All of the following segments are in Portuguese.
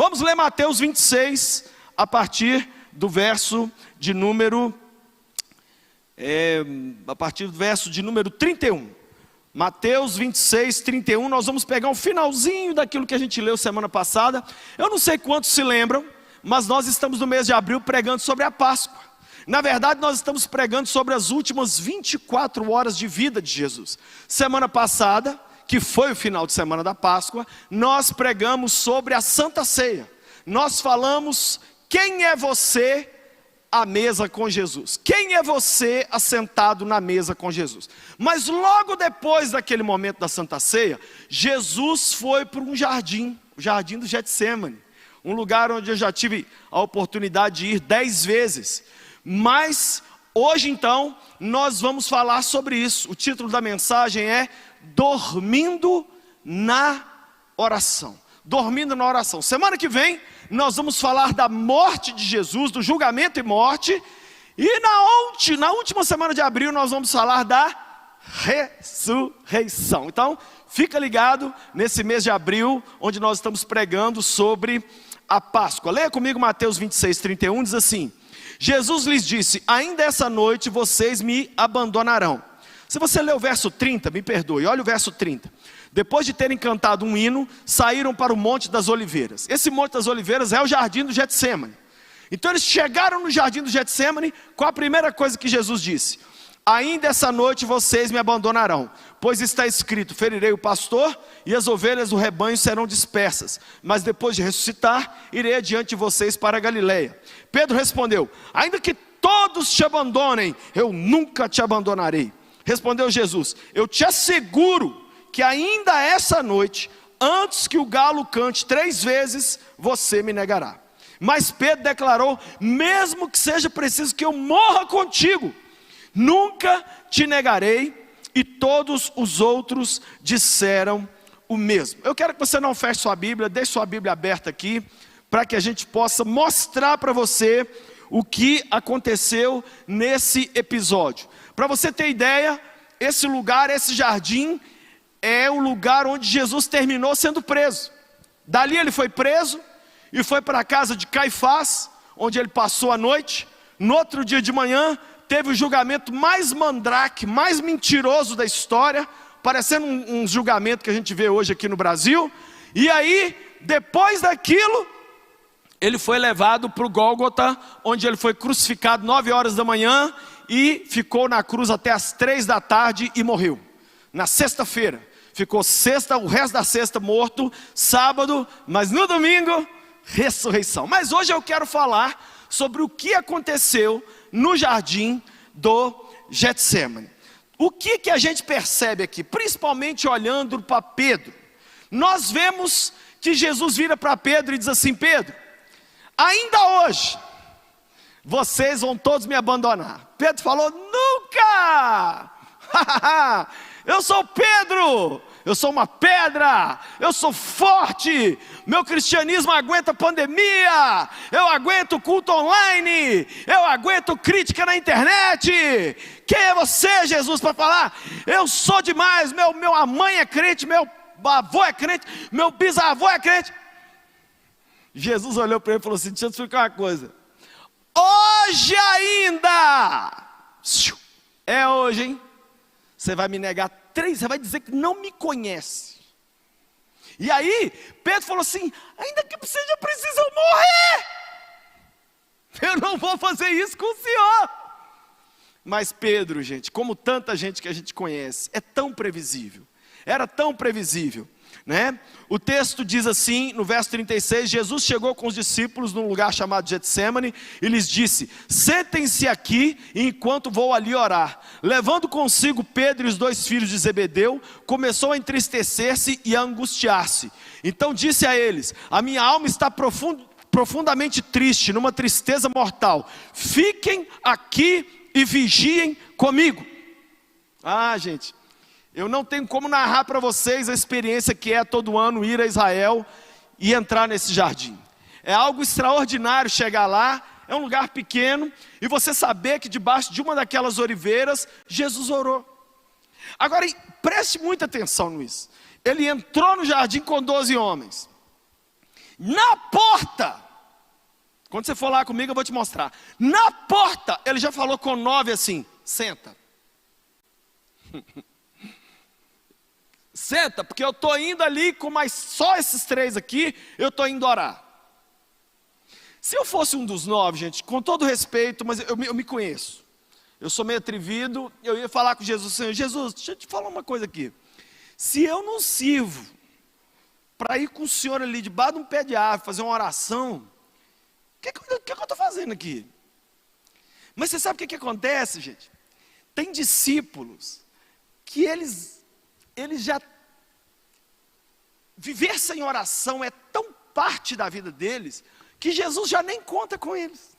Vamos ler Mateus 26, a partir do verso de número 31. Mateus 26, 31, nós vamos pegar um finalzinho daquilo que a gente leu semana passada. Eu não sei quantos se lembram, mas nós estamos no mês de abril pregando sobre a Páscoa. Na verdade, nós estamos pregando sobre as últimas 24 horas de vida de Jesus. Semana passada, que foi o final de semana da Páscoa, nós pregamos sobre a Santa Ceia. Nós falamos, quem é você à mesa com Jesus? Quem é você assentado na mesa com Jesus? Mas logo depois daquele momento da Santa Ceia, Jesus foi para um jardim, o jardim do Getsêmani. Um lugar onde eu já tive a oportunidade de ir 10 vezes. Mas hoje então, nós vamos falar sobre isso. O título da mensagem é Dormindo na Oração. Dormindo na oração. Semana que vem, nós vamos falar da morte de Jesus, do julgamento e morte. E na última semana de abril, nós vamos falar da ressurreição. Então, fica ligado nesse mês de abril, onde nós estamos pregando sobre a Páscoa. Leia comigo Mateus 26, 31, diz assim: Jesus lhes disse, ainda essa noite vocês me abandonarão. Se você ler o verso 30, me perdoe, olha o verso 30. Depois de terem cantado um hino, saíram para o Monte das Oliveiras. Esse Monte das Oliveiras é o jardim do Getsêmani. Então eles chegaram no jardim do Getsêmani, com a primeira coisa que Jesus disse: ainda essa noite vocês me abandonarão, pois está escrito, ferirei o pastor e as ovelhas do rebanho serão dispersas. Mas depois de ressuscitar, irei adiante de vocês para a Galileia. Pedro respondeu, ainda que todos te abandonem, eu nunca te abandonarei. Respondeu Jesus, eu te asseguro que ainda essa noite, antes que o galo cante 3 vezes, você me negará. Mas Pedro declarou, mesmo que seja preciso que eu morra contigo, nunca te negarei. E todos os outros disseram o mesmo. Eu quero que você não feche sua Bíblia, deixe sua Bíblia aberta aqui, para que a gente possa mostrar para você o que aconteceu nesse episódio. Para você ter ideia, esse lugar, esse jardim, é o lugar onde Jesus terminou sendo preso. Dali ele foi preso e foi para a casa de Caifás, onde ele passou a noite. No outro dia de manhã, teve o julgamento mais mandrake, mais mentiroso da história, parecendo um julgamento que a gente vê hoje aqui no Brasil. E aí, depois daquilo, ele foi levado para o Gólgota, onde ele foi crucificado 9 horas da manhã e ficou na cruz até as 3 da tarde e morreu. Na sexta-feira, ficou o resto da sexta morto, sábado, mas no domingo, ressurreição. Mas hoje eu quero falar sobre o que aconteceu no jardim do Getsêmani. O que a gente percebe aqui, principalmente olhando para Pedro? Nós vemos que Jesus vira para Pedro e diz assim, Pedro, ainda hoje, vocês vão todos me abandonar. Pedro falou, nunca! Eu sou Pedro, eu sou uma pedra, eu sou forte, meu cristianismo aguenta pandemia, eu aguento culto online, eu aguento crítica na internet. Quem é você, Jesus, para falar? Eu sou demais, a mãe é crente, meu avô é crente, meu bisavô é crente. Jesus olhou para ele e falou assim, deixa eu te explicar uma coisa. Hoje ainda, é hoje, hein? Você vai me negar 3, você vai dizer que não me conhece. E aí, Pedro falou assim, ainda que seja preciso eu morrer, eu não vou fazer isso com o Senhor. Mas Pedro, gente, como tanta gente que a gente conhece, é tão previsível, era tão previsível, né? O texto diz assim, no verso 36, Jesus chegou com os discípulos num lugar chamado Getsêmani e lhes disse, sentem-se aqui enquanto vou ali orar. Levando consigo Pedro e os 2 filhos de Zebedeu, começou a entristecer-se e a angustiar-se. Então disse a eles, a minha alma está profundamente triste, numa tristeza mortal. Fiquem aqui e vigiem comigo. Ah, gente, eu não tenho como narrar para vocês a experiência que é todo ano ir a Israel e entrar nesse jardim. É algo extraordinário chegar lá, é um lugar pequeno, e você saber que debaixo de uma daquelas oliveiras, Jesus orou. Agora, preste muita atenção nisso. Ele entrou no jardim com 12 homens. Na porta, quando você for lá comigo eu vou te mostrar. Na porta, ele já falou com 9 assim: senta. Senta, porque eu estou indo ali com mais só esses 3 aqui, eu estou indo orar. Se eu fosse um dos 9, gente, com todo respeito, mas eu me conheço. Eu sou meio atrevido, eu ia falar com Jesus: Senhor, Jesus, deixa eu te falar uma coisa aqui. Se eu não sirvo para ir com o Senhor ali debaixo de um pé de árvore, fazer uma oração, o que eu estou fazendo aqui? Mas você sabe o que acontece, gente? Tem discípulos que eles já... Viver sem oração é tão parte da vida deles, que Jesus já nem conta com eles.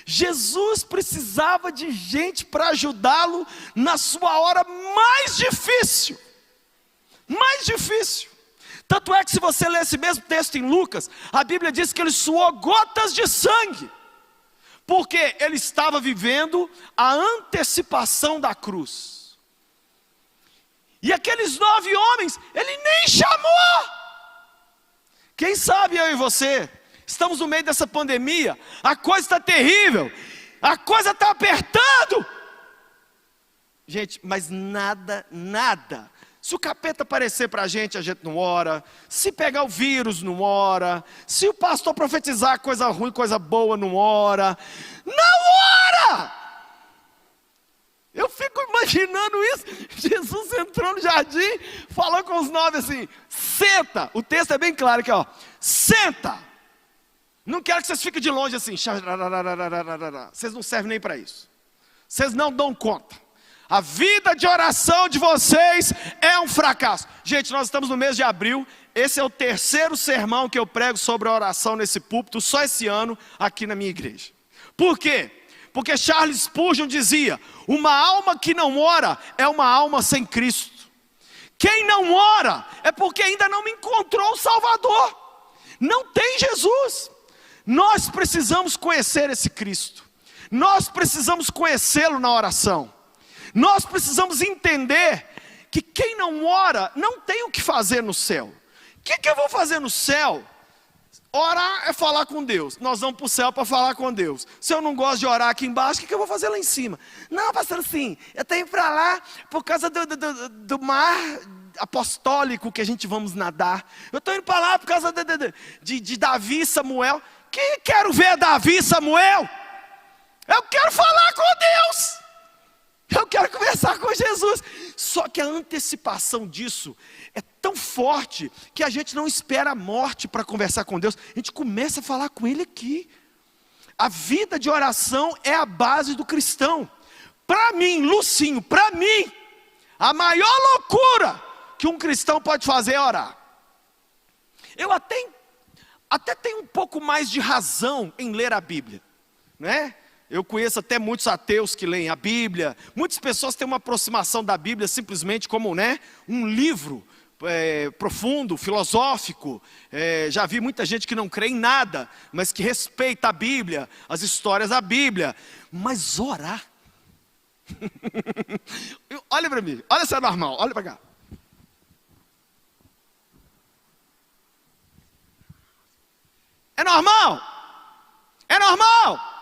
Jesus precisava de gente para ajudá-lo na sua hora mais difícil. Mais difícil. Tanto é que se você ler esse mesmo texto em Lucas, a Bíblia diz que ele suou gotas de sangue, porque ele estava vivendo a antecipação da cruz. E aqueles 9 homens, ele nem chamou. Quem sabe eu e você, estamos no meio dessa pandemia, a coisa está terrível, a coisa está apertando. Gente, mas nada, se o capeta aparecer para a gente não ora. Se pegar o vírus, não ora. Se o pastor profetizar coisa ruim, coisa boa, não ora. Não ora! Eu fico imaginando isso. Jesus entrou no jardim, falou com os 9 assim: senta. O texto é bem claro aqui, ó. Senta. Não quero que vocês fiquem de longe assim. Vocês não servem nem para isso. Vocês não dão conta. A vida de oração de vocês é um fracasso. Gente, nós estamos no mês de abril. Esse é o 3º sermão que eu prego sobre a oração nesse púlpito, só esse ano, aqui na minha igreja. Por quê? Porque Charles Spurgeon dizia: uma alma que não ora é uma alma sem Cristo. Quem não ora é porque ainda não me encontrou o Salvador. Não tem Jesus. Nós precisamos conhecer esse Cristo. Nós precisamos conhecê-lo na oração. Nós precisamos entender que quem não ora não tem o que fazer no céu. O que eu vou fazer no céu? Orar é falar com Deus. Nós vamos para o céu para falar com Deus. Se eu não gosto de orar aqui embaixo, o que eu vou fazer lá em cima? Não, pastor, assim, eu tenho para lá por causa do mar apostólico que a gente vamos nadar. Eu estou indo para lá por causa de Davi e Samuel. Que quero ver Davi e Samuel? Eu quero falar com Deus. Eu quero conversar com Jesus. Só que a antecipação disso é tão forte que a gente não espera a morte para conversar com Deus. A gente começa a falar com Ele aqui. A vida de oração é a base do cristão. Para mim, Lucinho, para mim, a maior loucura que um cristão pode fazer é orar. Eu até tenho um pouco mais de razão em ler a Bíblia, né? Eu conheço até muitos ateus que leem a Bíblia. Muitas pessoas têm uma aproximação da Bíblia simplesmente como, né, um livro profundo, filosófico. Já vi muita gente que não crê em nada, mas que respeita a Bíblia, as histórias da Bíblia. Mas orar... Olha para mim, olha se é normal, olha para cá. É normal? É normal?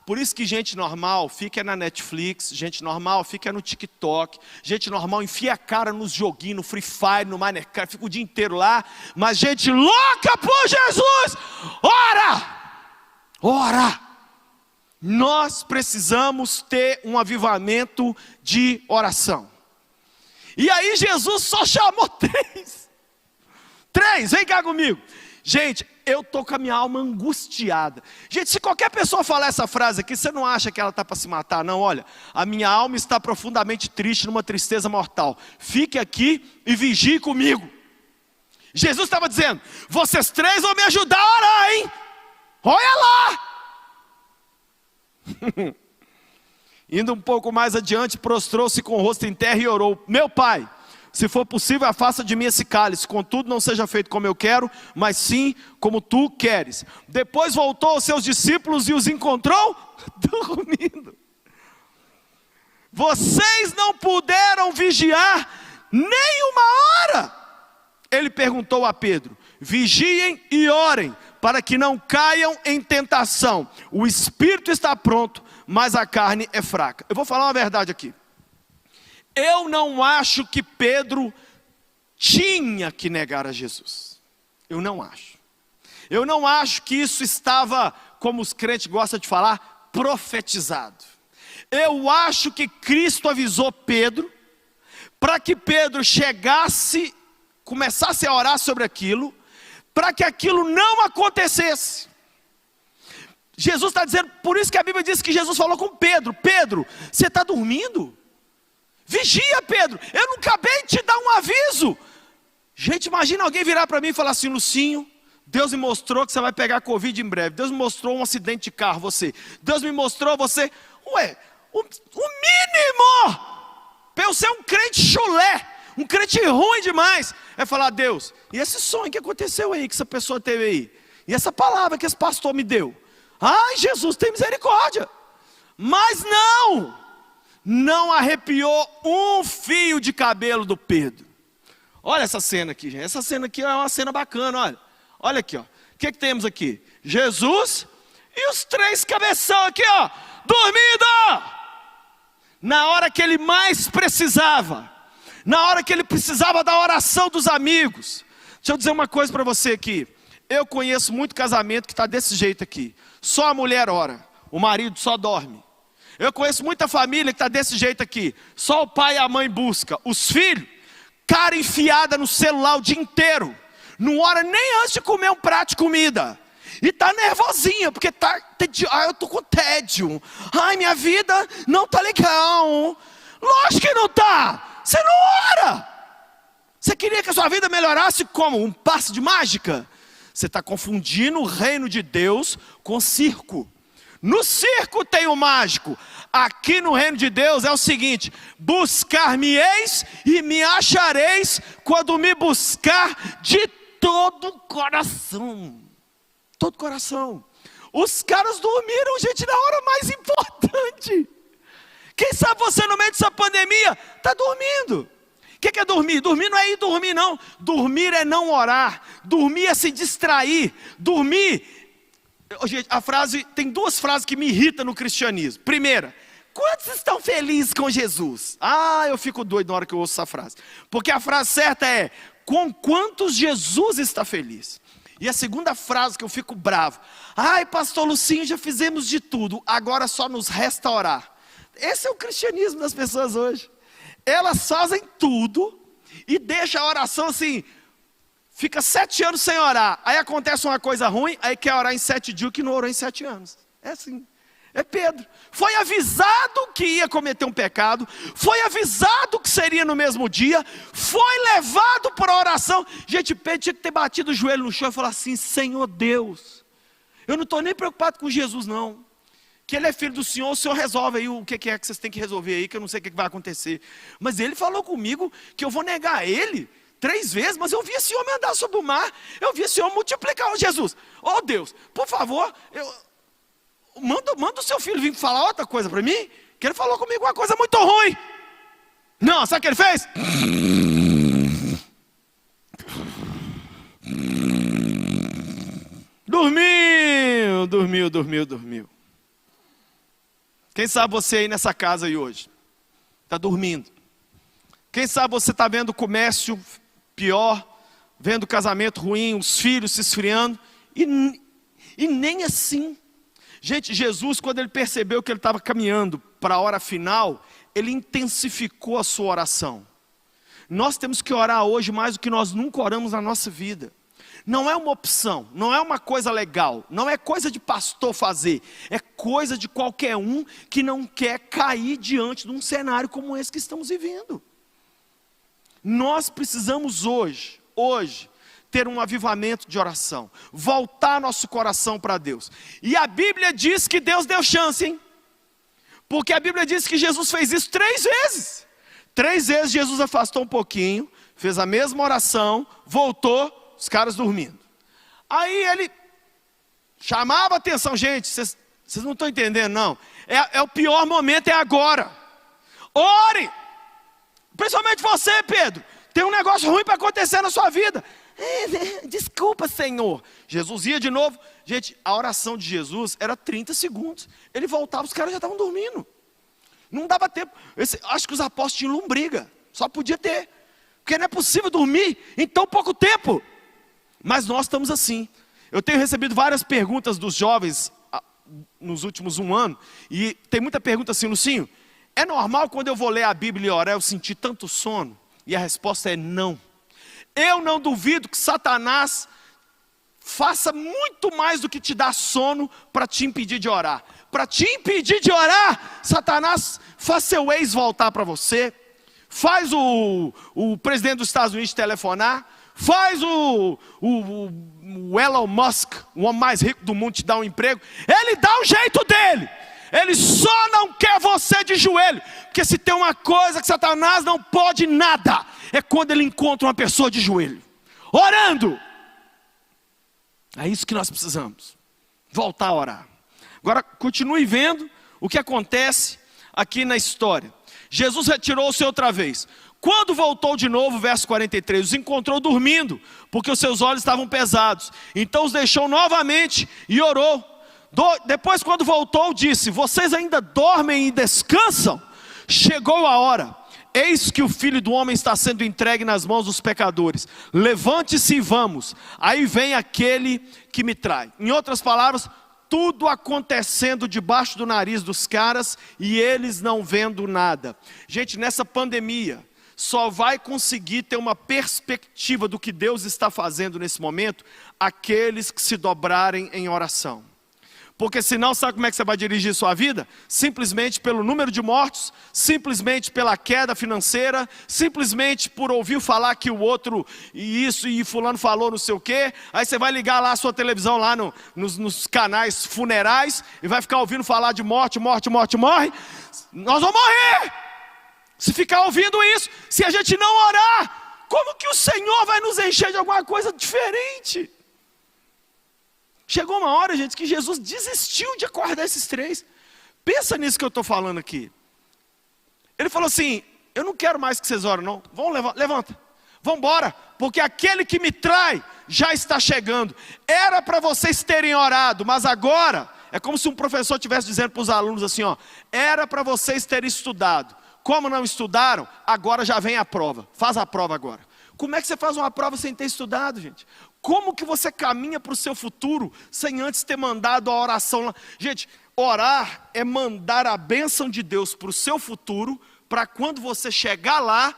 Por isso que gente normal fica na Netflix, gente normal fica no TikTok, gente normal enfia a cara nos joguinhos, no Free Fire, no Minecraft, fica o dia inteiro lá. Mas gente louca por Jesus, ora! Ora! Nós precisamos ter um avivamento de oração. E aí Jesus só chamou 3. 3, vem cá comigo. Gente, eu estou com a minha alma angustiada. Gente, se qualquer pessoa falar essa frase aqui, você não acha que ela está para se matar, não? Olha, a minha alma está profundamente triste, numa tristeza mortal. Fique aqui e vigie comigo. Jesus estava dizendo: vocês 3 vão me ajudar a orar, hein? Olha lá! Indo um pouco mais adiante, prostrou-se com o rosto em terra e orou: meu pai, se for possível, afasta de mim esse cálice, contudo não seja feito como eu quero, mas sim como tu queres. Depois voltou aos seus discípulos e os encontrou dormindo. Vocês não puderam vigiar nem uma hora. Ele perguntou a Pedro: vigiem e orem, para que não caiam em tentação. O espírito está pronto, mas a carne é fraca. Eu vou falar uma verdade aqui. Eu não acho que Pedro tinha que negar a Jesus. Eu não acho. Eu não acho que isso estava, como os crentes gostam de falar, profetizado. Eu acho que Cristo avisou Pedro, para que Pedro começasse a orar sobre aquilo, para que aquilo não acontecesse. Jesus está dizendo, por isso que a Bíblia diz que Jesus falou com Pedro: Pedro, você está dormindo? Vigia, Pedro, eu não acabei de te dar um aviso. Gente, imagina alguém virar para mim e falar assim: Lucinho, Deus me mostrou que você vai pegar Covid em breve. Deus me mostrou um acidente de carro, você. Deus me mostrou você. Ué, o mínimo para eu ser um crente chulé, um crente ruim demais, é falar: Deus, e esse sonho que aconteceu aí, que essa pessoa teve aí? E essa palavra que esse pastor me deu? Ai, Jesus, tem misericórdia. Mas não arrepiou um fio de cabelo do Pedro. Olha essa cena aqui, gente. Essa cena aqui é uma cena bacana, olha. Olha aqui, ó. O que temos aqui? Jesus e os 3 cabeção aqui, ó, dormindo. Na hora que ele mais precisava. Na hora que ele precisava da oração dos amigos. Deixa eu dizer uma coisa para você aqui. Eu conheço muito casamento que está desse jeito aqui. Só a mulher ora, o marido só dorme. Eu conheço muita família que está desse jeito aqui. Só o pai e a mãe buscam. Os filhos, cara enfiada no celular o dia inteiro. Não ora nem antes de comer um prato de comida. E está nervosinha, porque eu estou com tédio. Ai, minha vida não está legal. Lógico que não está. Você não ora. Você queria que a sua vida melhorasse como? Um passe de mágica? Você está confundindo o reino de Deus com circo. No circo tem o mágico. Aqui no reino de Deus é o seguinte: buscar-me-eis e me achareis quando me buscar de todo o coração. Todo coração. Os caras dormiram, gente, na hora mais importante. Quem sabe você no meio dessa pandemia está dormindo. O que é dormir? Dormir não é ir dormir, não. Dormir é não orar. Dormir é se distrair. Dormir... Gente, tem 2 frases que me irritam no cristianismo. Primeira: quantos estão felizes com Jesus? Ah, eu fico doido na hora que eu ouço essa frase. Porque a frase certa é: com quantos Jesus está feliz? E a segunda frase que eu fico bravo: ai, pastor Lucinho, já fizemos de tudo, agora só nos resta orar. Esse é o cristianismo das pessoas hoje. Elas fazem tudo e deixam a oração assim... Fica 7 anos sem orar. Aí acontece uma coisa ruim, aí quer orar em 7 dias que não orou em 7 anos. É assim. É Pedro. Foi avisado que ia cometer um pecado. Foi avisado que seria no mesmo dia. Foi levado para a oração. Gente, Pedro tinha que ter batido o joelho no chão e falar assim: Senhor Deus, eu não estou nem preocupado com Jesus não. Que ele é filho do Senhor, o Senhor resolve aí o que é que vocês têm que resolver aí, que eu não sei o que vai acontecer. Mas ele falou comigo que eu vou negar ele 3 vezes, mas eu vi esse homem andar sobre o mar, eu vi esse homem multiplicar. Oh, Jesus, oh Deus, por favor, manda o seu filho vir falar outra coisa para mim, que ele falou comigo uma coisa muito ruim. Não, sabe o que ele fez? Dormiu. Quem sabe você aí nessa casa aí hoje está dormindo. Quem sabe você está vendo o comércio pior, vendo o casamento ruim, os filhos se esfriando, e nem assim. Gente, Jesus, quando ele percebeu que ele estava caminhando para a hora final, ele intensificou a sua oração. Nós temos que orar hoje mais do que nós nunca oramos na nossa vida. Não é uma opção, não é uma coisa legal, não é coisa de pastor fazer, é coisa de qualquer um que não quer cair diante de um cenário como esse que estamos vivendo. Nós precisamos hoje, ter um avivamento de oração, voltar nosso coração para Deus. E a Bíblia diz que Deus deu chance, hein? Porque a Bíblia diz que Jesus fez isso 3 vezes. 3 vezes Jesus afastou um pouquinho, fez a mesma oração, voltou, os caras dormindo. Aí ele chamava a atenção. Gente, vocês não estão entendendo não. É o pior momento, é agora. Ore. Principalmente você, Pedro. Tem um negócio ruim para acontecer na sua vida. Desculpa, Senhor. Jesus ia de novo. Gente, a oração de Jesus era 30 segundos. Ele voltava, os caras já estavam dormindo. Não dava tempo. Acho que os apóstolos tinham lombriga. Só podia ter. Porque não é possível dormir em tão pouco tempo. Mas nós estamos assim. Eu tenho recebido várias perguntas dos jovens nos últimos 1 ano. E tem muita pergunta assim, Lucinho, é normal quando eu vou ler a Bíblia e orar eu sentir tanto sono? E a resposta é não. Eu não duvido que Satanás faça muito mais do que te dar sono para te impedir de orar. Para te impedir de orar, Satanás faz seu ex voltar para você, faz o presidente dos Estados Unidos telefonar, faz o Elon Musk, o homem mais rico do mundo, te dar um emprego. Ele dá o jeito dele. Ele só não quer você de joelho. Porque se tem uma coisa que Satanás não pode nada, é quando ele encontra uma pessoa de joelho, orando. É isso que nós precisamos. Voltar a orar. Agora continue vendo o que acontece aqui na história. Jesus retirou-se outra vez. Quando voltou de novo, verso 43, os encontrou dormindo, porque os seus olhos estavam pesados. Então os deixou novamente e orou. Depois, quando voltou, disse: vocês ainda dormem e descansam? Chegou a hora. Eis que o Filho do Homem está sendo entregue nas mãos dos pecadores. Levante-se e vamos. Aí vem aquele que me trai. Em outras palavras, tudo acontecendo debaixo do nariz dos caras e eles não vendo nada. Gente, nessa pandemia, só vai conseguir ter uma perspectiva do que Deus está fazendo nesse momento aqueles que se dobrarem em oração. Porque senão, sabe como é que você vai dirigir sua vida? Simplesmente pelo número de mortos, simplesmente pela queda financeira, simplesmente por ouvir falar que o outro, e isso, e fulano falou não sei o quê. Aí você vai ligar lá a sua televisão lá nos canais funerais, e vai ficar ouvindo falar de morte, morre. Nós vamos morrer! Se ficar ouvindo isso, se a gente não orar, como que o Senhor vai nos encher de alguma coisa diferente? Chegou uma hora, gente, que Jesus desistiu de acordar esses 3. Pensa nisso que eu estou falando aqui. Ele falou assim: eu não quero mais que vocês orem não. Levanta, vamos embora, porque aquele que me trai já está chegando. Era para vocês terem orado, mas agora, é como se um professor estivesse dizendo para os alunos assim, ó, era para vocês terem estudado. Como não estudaram, agora já vem a prova. Faz a prova agora. Como é que você faz uma prova sem ter estudado, gente? Como que você caminha para o seu futuro sem antes ter mandado a oração lá? Gente, orar é mandar a bênção de Deus para o seu futuro, para quando você chegar lá,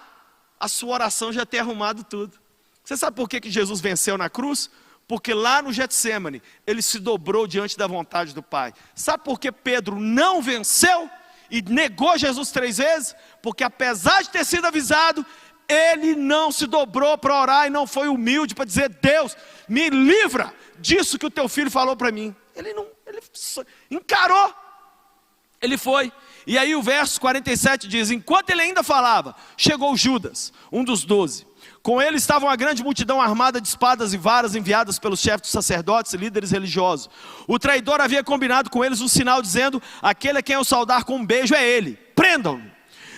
a sua oração já ter arrumado tudo. Você sabe por que Jesus venceu na cruz? Porque lá no Getsêmani, ele se dobrou diante da vontade do Pai. Sabe por que Pedro não venceu e negou Jesus 3 vezes? Porque apesar de ter sido avisado, ele não se dobrou para orar e não foi humilde para dizer: Deus, me livra disso que o teu filho falou para mim. Ele encarou, ele foi. E aí o verso 47 diz: enquanto ele ainda falava, chegou Judas, um dos 12. Com ele estava uma grande multidão armada de espadas e varas enviadas pelos chefes dos sacerdotes e líderes religiosos. O traidor havia combinado com eles um sinal dizendo: aquele a quem eu saudar com um beijo é ele, prendam-no.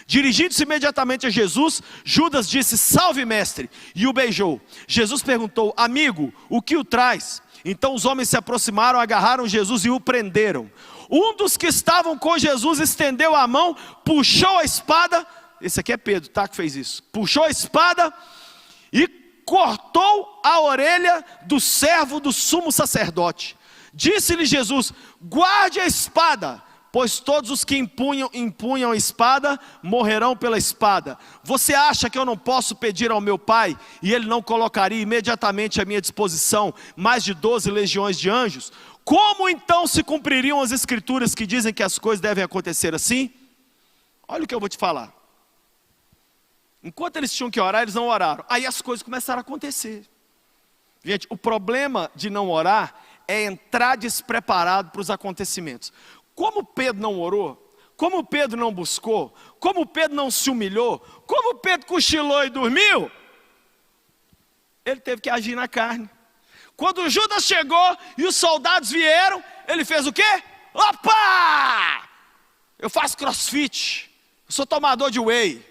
Dirigindo-se imediatamente a Jesus, Judas disse: salve mestre, e o beijou. Jesus perguntou: amigo, o que o traz? Então os homens se aproximaram, agarraram Jesus e o prenderam. Um dos que estavam com Jesus estendeu a mão, puxou a espada. Esse aqui é Pedro, tá, que fez isso. Puxou a espada e cortou a orelha do servo do sumo sacerdote. Disse-lhe Jesus: guarde a espada, pois todos os que empunham a espada morrerão pela espada. Você acha que eu não posso pedir ao meu Pai, e Ele não colocaria imediatamente à minha disposição mais de 12 legiões de anjos? Como então se cumpririam as escrituras que dizem que as coisas devem acontecer assim? Olha o que eu vou te falar. Enquanto eles tinham que orar, eles não oraram. Aí as coisas começaram a acontecer. Gente, o problema de não orar é entrar despreparado para os acontecimentos. Como Pedro não orou, como Pedro não buscou, como Pedro não se humilhou, como Pedro cochilou e dormiu, ele teve que agir na carne. Quando Judas chegou e os soldados vieram, ele fez o quê? Opa! Eu faço crossfit, eu sou tomador de whey,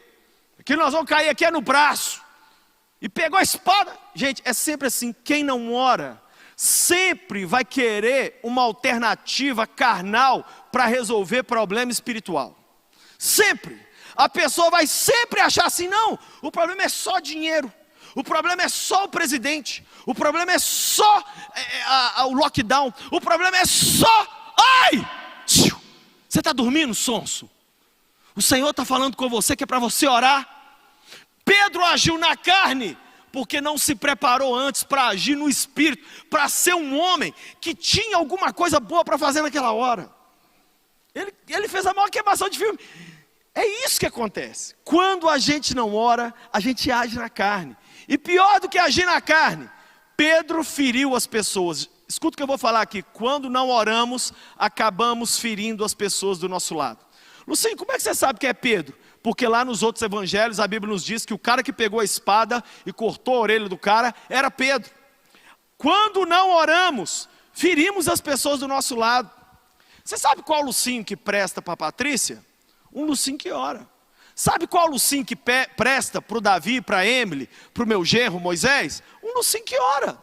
aqui nós vamos cair aqui é no braço. e pegou a espada. Gente, é sempre assim, quem não ora, sempre vai querer uma alternativa carnal para resolver problema espiritual. Sempre. A pessoa vai sempre achar assim, não, o problema é só dinheiro, o problema é só o presidente, o problema é só o lockdown, o problema é só, ai, você está dormindo, sonso? O Senhor está falando com você que é para você orar. Pedro agiu na carne, porque não se preparou antes para agir no espírito, para ser um homem que tinha alguma coisa boa para fazer naquela hora. Ele fez a maior queimação de filme. É isso que acontece. Quando a gente não ora, a gente age na carne. E pior do que agir na carne, Pedro feriu as pessoas. Escuta o que eu vou falar aqui. Quando não oramos, acabamos ferindo as pessoas do nosso lado. Lucinho, como é que você sabe que é Pedro? Porque lá nos outros evangelhos a Bíblia nos diz que o cara que pegou a espada e cortou a orelha do cara era Pedro. Quando não oramos, ferimos as pessoas do nosso lado. Você sabe qual Lucinho que presta para a Patrícia? Um Lucinho que ora. Sabe qual Lucinho que presta para o Davi, para a Emily, para o meu genro Moisés? Um Lucinho que ora.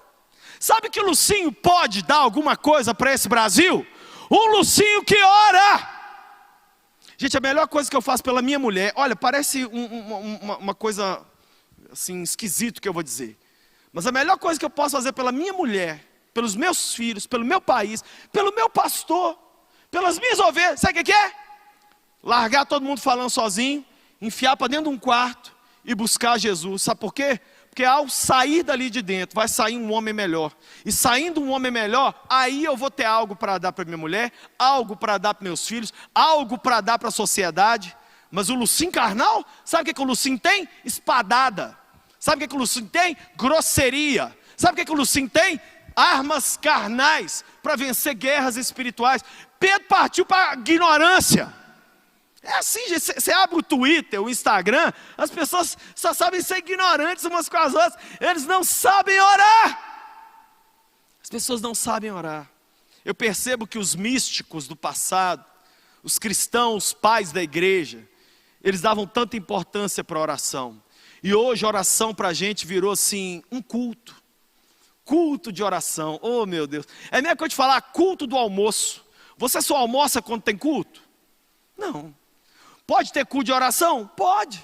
Sabe que Lucinho pode dar alguma coisa para esse Brasil? Um Lucinho que ora. Gente, a melhor coisa que eu faço pela minha mulher, olha, parece uma coisa assim, esquisito que eu vou dizer. Mas a melhor coisa que eu posso fazer pela minha mulher, pelos meus filhos, pelo meu país, pelo meu pastor, pelas minhas ovelhas, sabe o que é? Largar todo mundo falando sozinho, enfiar para dentro de um quarto e buscar Jesus. Sabe por quê? Porque ao sair dali de dentro, vai sair um homem melhor. E saindo um homem melhor, aí eu vou ter algo para dar para minha mulher, algo para dar para meus filhos, algo para dar para a sociedade. Mas o Lucinho carnal, sabe o que o Lucinho tem? Espadada. Sabe o que o Lucinho tem? Grosseria. Sabe o que o Lucinho tem? Armas carnais para vencer guerras espirituais. Pedro partiu para a ignorância. É assim, gente, você abre o Twitter, o Instagram, as pessoas só sabem ser ignorantes umas com as outras, eles não sabem orar. As pessoas não sabem orar. Eu percebo que os místicos do passado, os cristãos, pais da igreja, eles davam tanta importância para a oração. E hoje a oração para a gente virou assim, um culto. Culto de oração, oh meu Deus. É mesmo que eu te falar, culto do almoço. Você só almoça quando tem culto? Não. Pode ter culto de oração? Pode.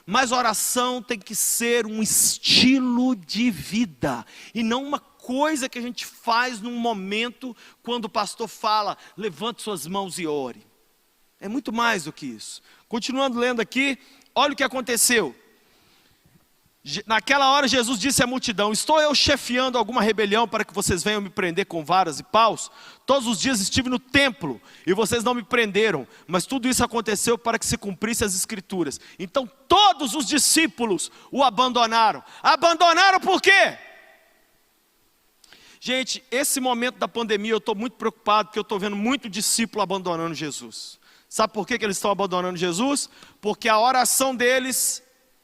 Mas oração tem que ser um estilo de vida. E não uma coisa que a gente faz num momento quando o pastor fala, levante suas mãos e ore. É muito mais do que isso. Continuando lendo aqui, olha o que aconteceu. Naquela hora Jesus disse à multidão, estou eu chefiando alguma rebelião para que vocês venham me prender com varas e paus? Todos os dias estive no templo e vocês não me prenderam, mas tudo isso aconteceu para que se cumprisse as escrituras. Então todos os discípulos o abandonaram. Abandonaram por quê? Gente, esse momento da pandemia eu estou muito preocupado porque eu estou vendo muito discípulo abandonando Jesus. Sabe por que eles estão abandonando Jesus? Porque a oração deles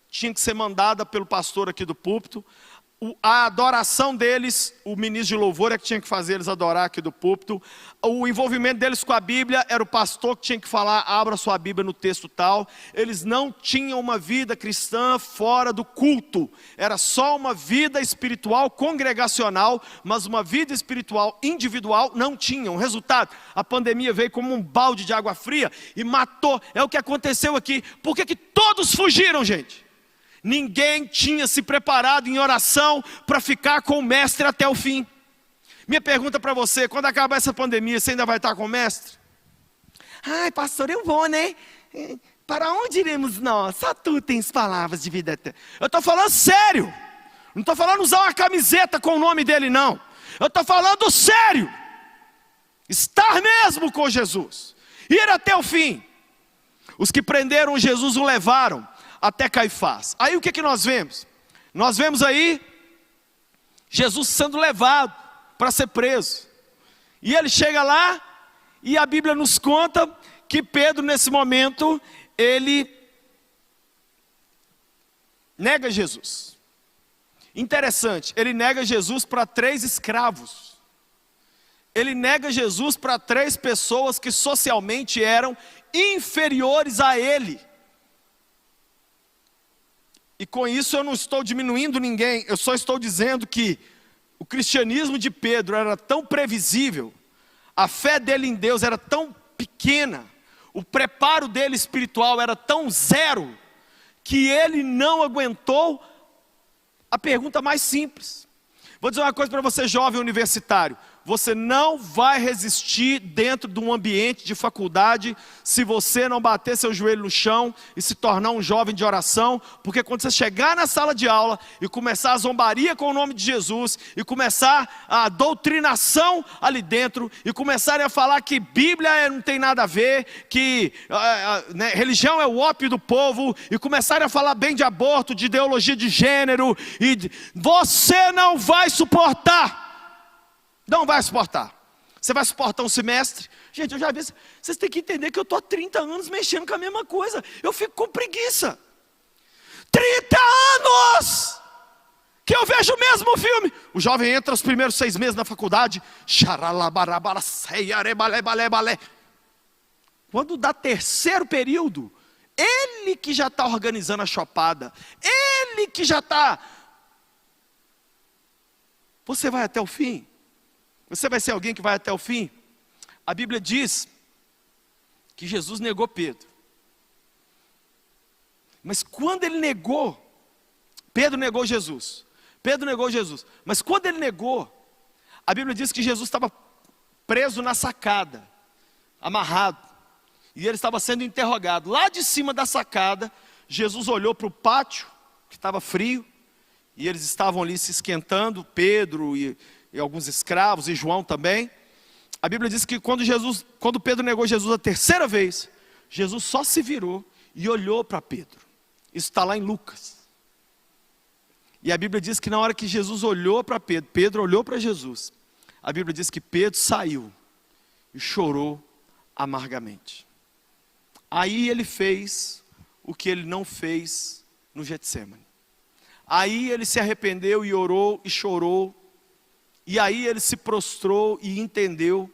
tinha que ser mandada pelo pastor aqui do púlpito. A adoração deles, o ministro de louvor é que tinha que fazer eles adorar aqui do púlpito. O envolvimento deles com a Bíblia era o pastor que tinha que falar, abra sua Bíblia no texto tal. Eles não tinham uma vida cristã fora do culto. Era só uma vida espiritual congregacional, mas uma vida espiritual individual não tinham. Resultado, a pandemia veio como um balde de água fria e matou. É o que aconteceu aqui. Por que todos fugiram, gente? Ninguém tinha se preparado em oração para ficar com o mestre até o fim. Minha pergunta para você, quando acabar essa pandemia, você ainda vai estar com o mestre? Ai, pastor, eu vou, né? Para onde iremos nós? Só tu tens palavras de vida eterna. Eu estou falando sério. Não estou falando usar uma camiseta com o nome dele, não. Eu estou falando sério. Estar mesmo com Jesus. Ir até o fim. Os que prenderam Jesus o levaram até Caifás. Aí o que nós vemos? Nós vemos aí Jesus sendo levado para ser preso. E ele chega lá e a Bíblia nos conta que Pedro nesse momento, ele nega Jesus. Interessante, ele nega Jesus para 3 escravos. Ele nega Jesus para 3 pessoas que socialmente eram inferiores a ele. E com isso eu não estou diminuindo ninguém, eu só estou dizendo que o cristianismo de Pedro era tão previsível, a fé dele em Deus era tão pequena, o preparo dele espiritual era tão zero, que ele não aguentou a pergunta mais simples. Vou dizer uma coisa para você, jovem universitário: você não vai resistir dentro de um ambiente de faculdade se você não bater seu joelho no chão e se tornar um jovem de oração, porque quando você chegar na sala de aula e começar a zombaria com o nome de Jesus, e começar a doutrinação ali dentro, e começarem a falar que Bíblia não tem nada a ver, que religião é o ópio do povo, e começarem a falar bem de aborto, de ideologia de gênero, você não vai suportar. Não vai suportar. Você vai suportar um semestre? Gente, eu já vi. Vocês têm que entender que eu estou há 30 anos mexendo com a mesma coisa. Eu fico com preguiça. 30 anos! Que eu vejo o mesmo filme. O jovem entra os primeiros 6 meses na faculdade. Quando dá terceiro período, ele que já está organizando a chopada. Ele que já está. Você vai até o fim? Você vai ser alguém que vai até o fim? A Bíblia diz que Jesus negou Pedro. Mas quando ele negou, Pedro negou Jesus. Pedro negou Jesus. Mas quando ele negou, a Bíblia diz que Jesus estava preso na sacada, amarrado. E ele estava sendo interrogado. Lá de cima da sacada, Jesus olhou para o pátio, que estava frio. E eles estavam ali se esquentando, Pedro e alguns escravos, e João também. A Bíblia diz que quando Pedro negou Jesus a terceira vez, Jesus só se virou e olhou para Pedro. Isso está lá em Lucas. E a Bíblia diz que na hora que Jesus olhou para Pedro, Pedro olhou para Jesus, a Bíblia diz que Pedro saiu e chorou amargamente. Aí ele fez o que ele não fez no Getsemane. Aí ele se arrependeu e orou e chorou. E aí ele se prostrou e entendeu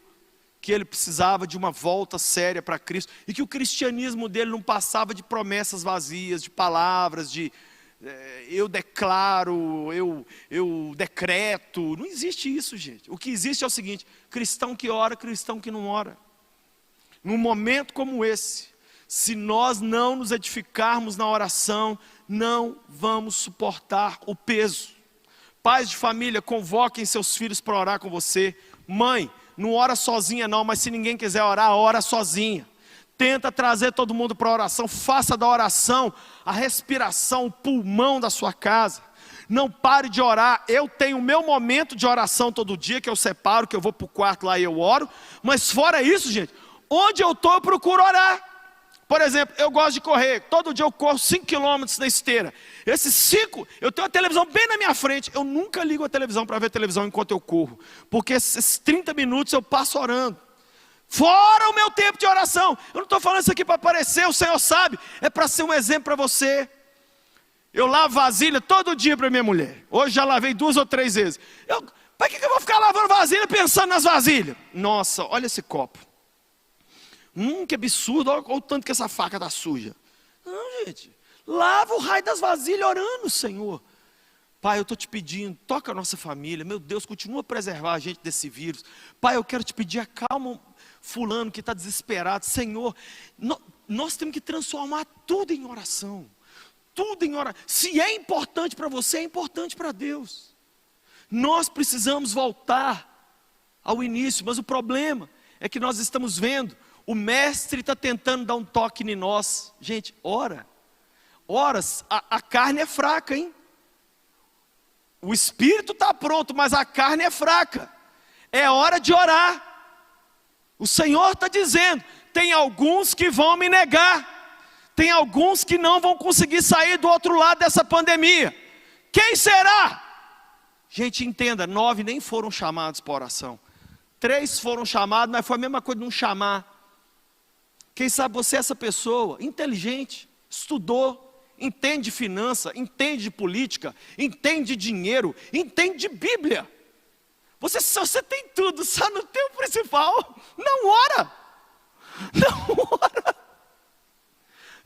que ele precisava de uma volta séria para Cristo. E que o cristianismo dele não passava de promessas vazias, de palavras, de eu declaro, eu decreto. Não existe isso, gente. O que existe é o seguinte: cristão que ora, cristão que não ora. Num momento como esse, se nós não nos edificarmos na oração, não vamos suportar o peso. Pais de família, convoquem seus filhos para orar com você. Mãe, não ora sozinha não, mas se ninguém quiser orar, ora sozinha. Tenta trazer todo mundo para a oração. Faça da oração a respiração, o pulmão da sua casa. Não pare de orar. Eu tenho o meu momento de oração todo dia, que eu separo, que eu vou para o quarto lá e eu oro. Mas fora isso, gente, onde eu estou eu procuro orar. Por exemplo, eu gosto de correr. Todo dia eu corro 5 quilômetros na esteira. Esses 5, eu tenho a televisão bem na minha frente. Eu nunca ligo a televisão para ver televisão enquanto eu corro. Porque esses 30 minutos eu passo orando. Fora o meu tempo de oração. Eu não estou falando isso aqui para aparecer, o Senhor sabe. É para ser um exemplo para você. Eu lavo vasilha todo dia para minha mulher. Hoje já lavei 2 ou 3 vezes. Para que eu vou ficar lavando vasilha pensando nas vasilhas? Nossa, olha esse copo. Que absurdo, olha o tanto que essa faca está suja. Não, gente, lava o raio das vasilhas orando, Senhor. Pai, eu estou te pedindo, toca a nossa família. Meu Deus, continua a preservar a gente desse vírus. Pai, eu quero te pedir, acalma fulano que está desesperado. Senhor, nós temos que transformar tudo em oração. Tudo em oração. Se é importante para você, é importante para Deus. Nós precisamos voltar ao início, mas o problema é que nós estamos vendo o mestre está tentando dar um toque em nós. Gente, ora. Horas, a carne é fraca, hein? O espírito está pronto, mas a carne é fraca. É hora de orar. O Senhor está dizendo, tem alguns que vão me negar. Tem alguns que não vão conseguir sair do outro lado dessa pandemia. Quem será? Gente, entenda, 9 nem foram chamados para oração. 3 foram chamados, mas foi a mesma coisa de não chamar. Quem sabe você é essa pessoa, inteligente, estudou, entende de finança, entende de política, entende de dinheiro, entende de Bíblia. Você tem tudo, só no teu principal, não ora. Não ora.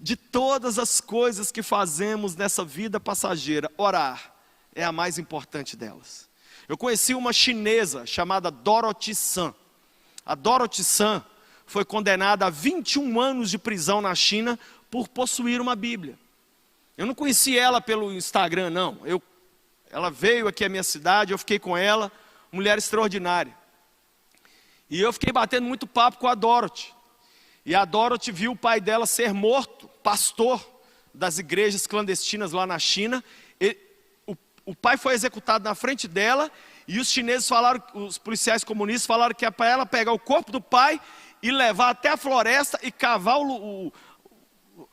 de todas as coisas que fazemos nessa vida passageira, orar é a mais importante delas. Eu conheci uma chinesa chamada Dorothy San. A Dorothy San foi condenada a 21 anos de prisão na China por possuir uma Bíblia. Eu não conheci ela pelo Instagram, não. Ela veio aqui à minha cidade, eu fiquei com ela, mulher extraordinária. E eu fiquei batendo muito papo com a Dorothy. E a Dorothy viu o pai dela ser morto, pastor das igrejas clandestinas lá na China. O pai foi executado na frente dela, e os chineses falaram, os policiais comunistas falaram que é para ela pegar o corpo do pai e levar até a floresta e cavar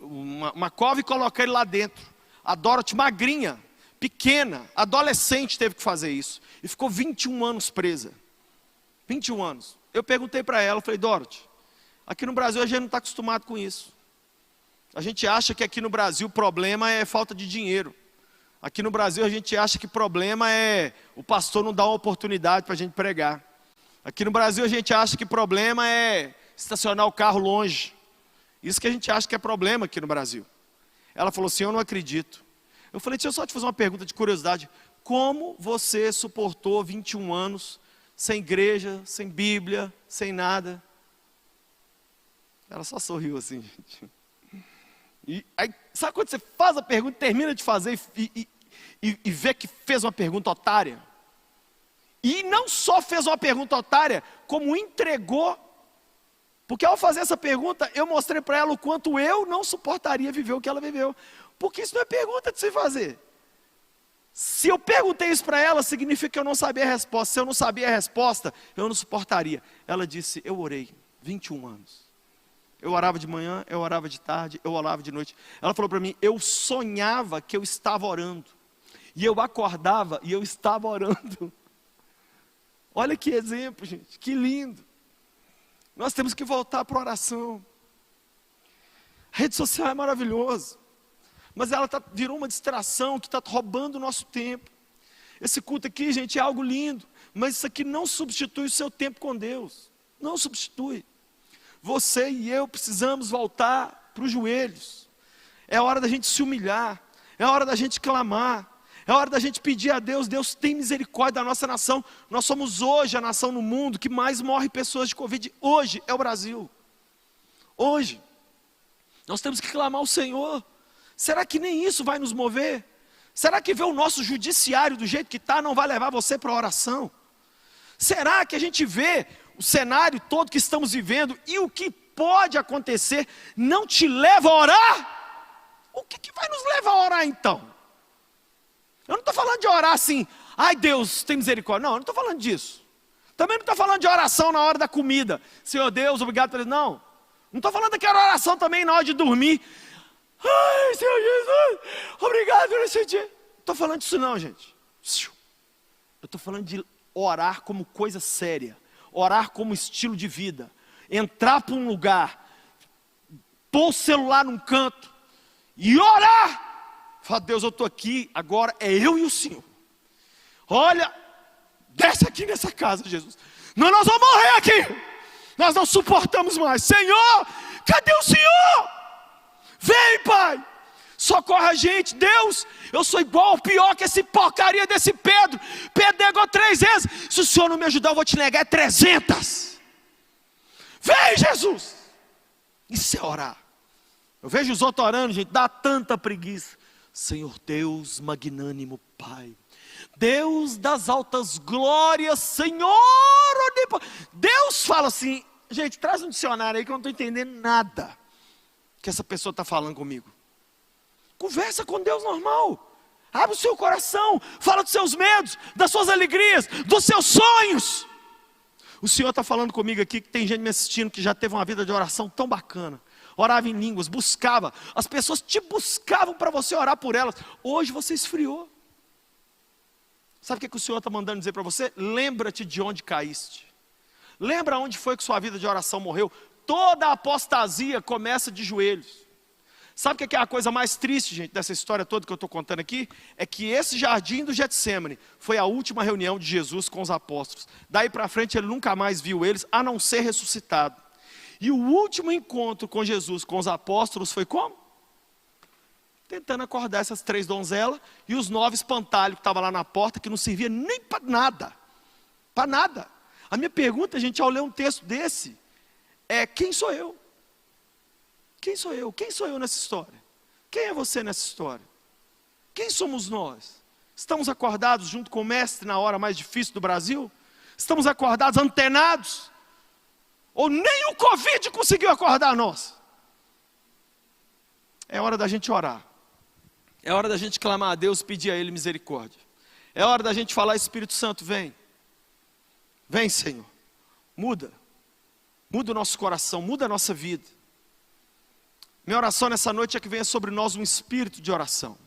uma cova e colocar ele lá dentro. A Dorothy, magrinha, pequena, adolescente, teve que fazer isso. E ficou 21 anos presa. 21 anos. Eu perguntei para ela, falei, Dorothy, aqui no Brasil a gente não está acostumado com isso. A gente acha que aqui no Brasil o problema é falta de dinheiro. Aqui no Brasil a gente acha que o problema é o pastor não dar uma oportunidade para a gente pregar. Aqui no Brasil a gente acha que o problema é estacionar o carro longe. Isso que a gente acha que é problema aqui no Brasil. Ela falou assim, eu não acredito. Eu falei, deixa eu só te fazer uma pergunta de curiosidade. Como você suportou 21 anos sem igreja, sem Bíblia, sem nada? Ela só sorriu assim, gente. E aí, sabe quando você faz a pergunta, termina de fazer e vê que fez uma pergunta otária? E não só fez uma pergunta otária, como entregou. Porque ao fazer essa pergunta, eu mostrei para ela o quanto eu não suportaria viver o que ela viveu. Porque isso não é pergunta de se fazer. Se eu perguntei isso para ela, significa que eu não sabia a resposta. Se eu não sabia a resposta, eu não suportaria. Ela disse, eu orei 21 anos. Eu orava de manhã, eu orava de tarde, eu orava de noite. Ela falou para mim, eu sonhava que eu estava orando. E eu acordava e eu estava orando. Olha que exemplo, gente, que lindo. Nós temos que voltar para a oração. A rede social é maravilhoso, mas ela virou uma distração que está roubando o nosso tempo. Esse culto aqui, gente, é algo lindo, mas isso aqui não substitui o seu tempo com Deus. Não substitui. Você e eu precisamos voltar para os joelhos. É hora da gente se humilhar. É hora da gente clamar. É hora da gente pedir a Deus. Deus tem misericórdia da nossa nação. Nós somos hoje a nação no mundo que mais morre pessoas de Covid. Hoje é o Brasil. Hoje. Nós temos que clamar ao Senhor. Será que nem isso vai nos mover? Será que ver o nosso judiciário do jeito que está não vai levar você para a oração? Será que a gente vê o cenário todo que estamos vivendo e o que pode acontecer não te leva a orar? O que vai nos levar a orar então? Eu não estou falando de orar assim, ai Deus, tem misericórdia. Não, eu não estou falando disso. Também não estou falando de oração na hora da comida. Senhor Deus, obrigado por isso. Não. Não estou falando daquela oração também na hora de dormir. Ai, Senhor Jesus, obrigado por esse dia. Não estou falando disso não, gente. Eu estou falando de orar como coisa séria. Orar como estilo de vida. Entrar para um lugar, pôr o celular num canto e orar. Fala, Deus, eu estou aqui, agora é eu e o Senhor. Olha, desce aqui nessa casa, Jesus. Nós vamos morrer aqui. Nós não suportamos mais. Senhor, cadê o Senhor? Vem, Pai. Socorre a gente. Deus, eu sou igual, pior que esse porcaria desse Pedro. Pedro negou 3 vezes. Se o Senhor não me ajudar, eu vou te negar 300. Vem, Jesus. Isso é orar. Eu vejo os outros orando, gente, dá tanta preguiça. Senhor Deus magnânimo, Pai, Deus das altas glórias, Senhor, Deus fala assim, gente, traz um dicionário aí que eu não estou entendendo nada que essa pessoa está falando comigo. Conversa com Deus normal, abre o seu coração, fala dos seus medos, das suas alegrias, dos seus sonhos. O Senhor está falando comigo aqui, que tem gente me assistindo que já teve uma vida de oração tão bacana. Orava em línguas, buscava. As pessoas te buscavam para você orar por elas. Hoje você esfriou. Sabe o que o Senhor está mandando dizer para você? Lembra-te de onde caíste. Lembra onde foi que sua vida de oração morreu. Toda a apostasia começa de joelhos. Sabe o que é a coisa mais triste, gente, dessa história toda que eu estou contando aqui? É que esse jardim do Getsêmani foi a última reunião de Jesus com os apóstolos. Daí para frente ele nunca mais viu eles, a não ser ressuscitado. E o último encontro com Jesus, com os apóstolos, foi como? tentando acordar essas 3 donzelas e os 9 espantalhos que estavam lá na porta, que não servia nem para nada. Para nada. A minha pergunta, gente, ao ler um texto desse, é: quem sou eu? Quem sou eu? Quem sou eu nessa história? Quem é você nessa história? Quem somos nós? Estamos acordados junto com o mestre na hora mais difícil do Brasil? Estamos acordados, antenados? Ou nem o Covid conseguiu acordar nós? É hora da gente orar. É hora da gente clamar a Deus, pedir a Ele misericórdia. É hora da gente falar: Espírito Santo, vem. Vem, Senhor. Muda. Muda o nosso coração, muda a nossa vida. Minha oração nessa noite é que venha sobre nós um espírito de oração.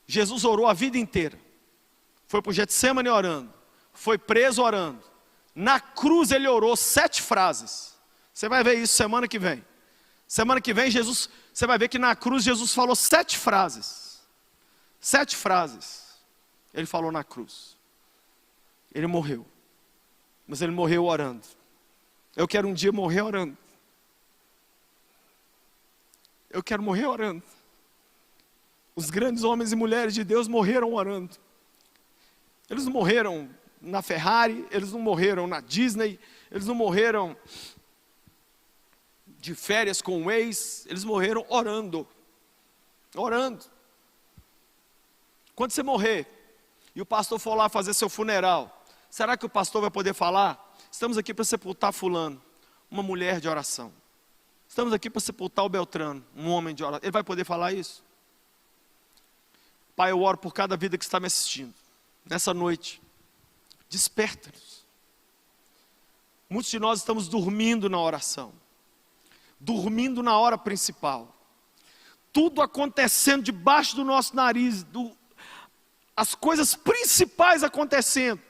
Jesus orou a vida inteira. Foi para o Getsemane orando. Foi preso orando. Na cruz ele orou 7 frases. Você vai ver isso semana que vem. Semana que vem Jesus, você vai ver que na cruz Jesus falou 7 frases. 7 frases. Ele falou na cruz. Ele morreu. Mas ele morreu orando. Eu quero um dia morrer orando. Eu quero morrer orando. Os grandes homens e mulheres de Deus morreram orando. Eles não morreram na Ferrari, eles não morreram na Disney, eles não morreram de férias com o ex, eles morreram orando. Orando. Quando você morrer e o pastor for lá fazer seu funeral, será que o pastor vai poder falar: estamos aqui para sepultar fulano, uma mulher de oração. Estamos aqui para sepultar o Beltrano, um homem de oração. Ele vai poder falar isso? Pai, eu oro por cada vida que está me assistindo. Nessa noite, desperta-nos. Muitos de nós estamos dormindo na oração. Dormindo na hora principal. Tudo acontecendo debaixo do nosso nariz. As coisas principais acontecendo.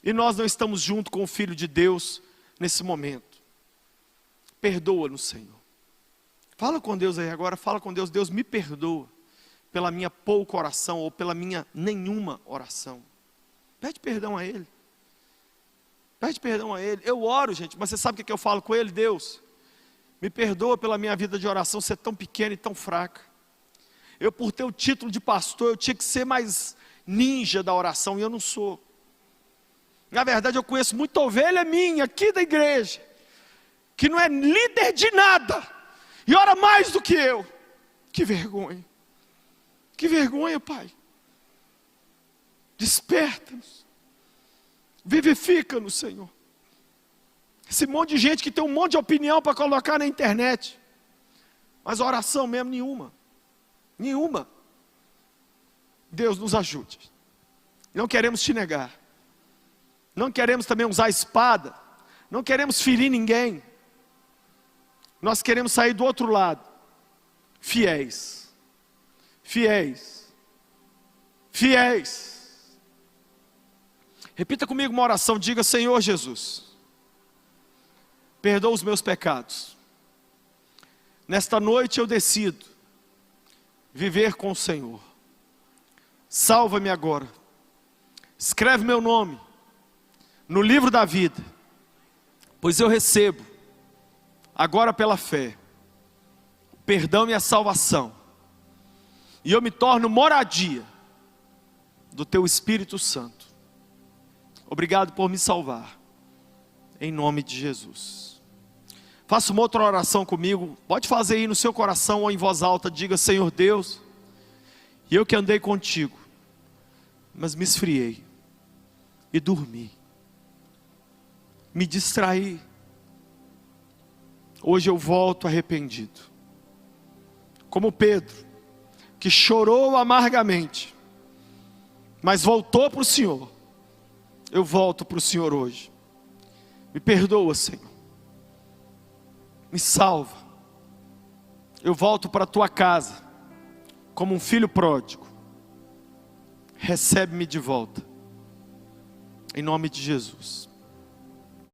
E nós não estamos junto com o Filho de Deus nesse momento. Perdoa-nos, Senhor. Fala com Deus aí agora, fala com Deus. Deus, me perdoa pela minha pouca oração ou pela minha nenhuma oração. Pede perdão a Ele. Pede perdão a Ele. Eu oro, gente, mas você sabe o que eu falo com Ele? Deus, me perdoa pela minha vida de oração ser tão pequena e tão fraca. Eu, por ter o título de pastor, eu tinha que ser mais ninja da oração e eu não sou. Na verdade, eu conheço muita ovelha minha aqui da igreja, que não é líder de nada, e ora mais do que eu. Que vergonha. Que vergonha, Pai. Desperta-nos. Vivifica-nos, Senhor. Esse monte de gente que tem um monte de opinião para colocar na internet, mas oração mesmo nenhuma. Nenhuma. Deus nos ajude. Não queremos te negar. Não queremos também usar a espada. Não queremos ferir ninguém. Nós queremos sair do outro lado, fiéis, fiéis, fiéis. Repita comigo uma oração, diga: Senhor Jesus, perdoa os meus pecados. Nesta noite eu decido viver com o Senhor. Salva-me agora. Escreve meu nome no livro da vida, pois eu recebo agora pela fé o perdão e a salvação, e eu me torno moradia do Teu Espírito Santo. Obrigado por me salvar, em nome de Jesus. Faça uma outra oração comigo, pode fazer aí no seu coração ou em voz alta. Diga: Senhor Deus, eu que andei contigo, mas me esfriei e dormi, me distraí. Hoje eu volto arrependido, como Pedro, que chorou amargamente, mas voltou para o Senhor. Eu volto para o Senhor hoje. Me perdoa, Senhor. Me salva. Eu volto para a Tua casa, como um filho pródigo. Recebe-me de volta, em nome de Jesus.